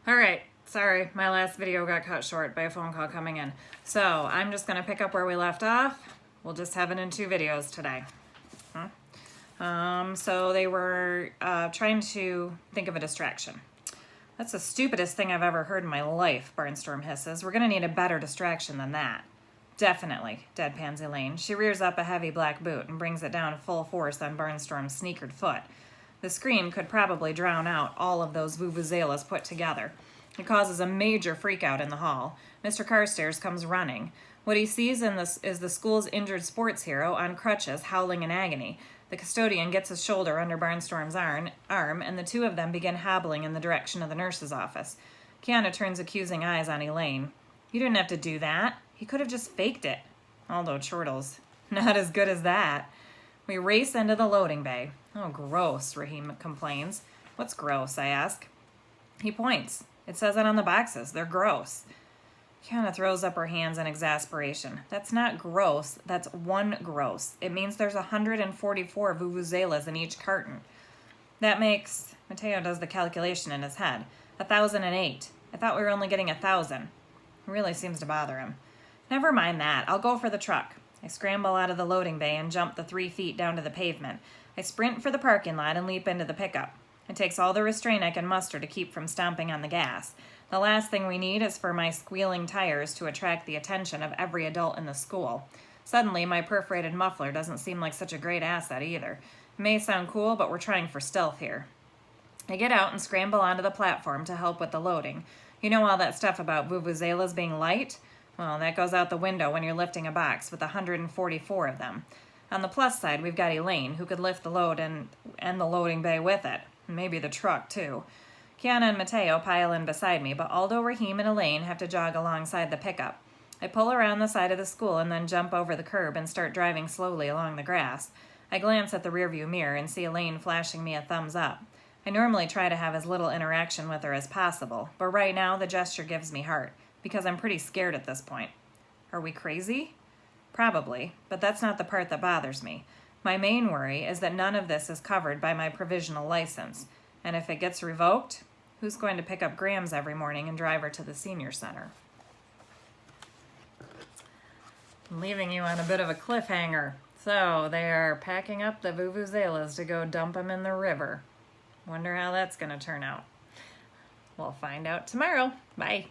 All right, sorry, my last video got cut short by a phone call coming in. So I'm just gonna pick up where we left off. We'll just have it in 2 videos today. So they were trying to think of a distraction. That's the stupidest thing I've ever heard in my life, Barnstorm hisses. We're gonna need a better distraction than that. Definitely, deadpans Elaine. She rears up a heavy black boot and brings it down full force on Barnstorm's sneakered foot. The scream could probably drown out all of those vuvuzelas put together. It causes a major freakout in the hall. Mr. Carstairs comes running. What he sees is the school's injured sports hero on crutches, howling in agony. The custodian gets his shoulder under Barnstorm's arm, and the two of them begin hobbling in the direction of the nurse's office. Kiana turns accusing eyes on Elaine. You didn't have to do that. He could have just faked it. Aldo chortles. Not as good as that. We race into the loading bay. Oh, gross, Raheem complains. What's gross, I ask. He points. It says it on the boxes. They're gross. Kiana throws up her hands in exasperation. That's not gross. That's one gross. It means there's 144 vuvuzelas in each carton. That makes... Mateo does the calculation in his head. 1,008. I thought we were only getting 1,000. It really seems to bother him. Never mind that. I'll go for the truck. I scramble out of the loading bay and jump the 3 feet down to the pavement. I sprint for the parking lot and leap into the pickup. It takes all the restraint I can muster to keep from stomping on the gas. The last thing we need is for my squealing tires to attract the attention of every adult in the school. Suddenly, my perforated muffler doesn't seem like such a great asset either. It may sound cool, but we're trying for stealth here. I get out and scramble onto the platform to help with the loading. You know all that stuff about vuvuzelas being light? Well, that goes out the window when you're lifting a box with 144 of them. On the plus side, we've got Elaine, who could lift the load and the loading bay with it. Maybe the truck, too. Kiana and Mateo pile in beside me, but Aldo, Raheem, and Elaine have to jog alongside the pickup. I pull around the side of the school and then jump over the curb and start driving slowly along the grass. I glance at the rearview mirror and see Elaine flashing me a thumbs up. I normally try to have as little interaction with her as possible, but right now the gesture gives me heart, because I'm pretty scared at this point. Are we crazy? Probably, but that's not the part that bothers me. My main worry is that none of this is covered by my provisional license, and if it gets revoked, who's going to pick up Grams every morning and drive her to the senior center? I'm leaving you on a bit of a cliffhanger. So they are packing up the vuvuzelas to go dump them in the river. Wonder how that's going to turn out. We'll find out tomorrow. Bye.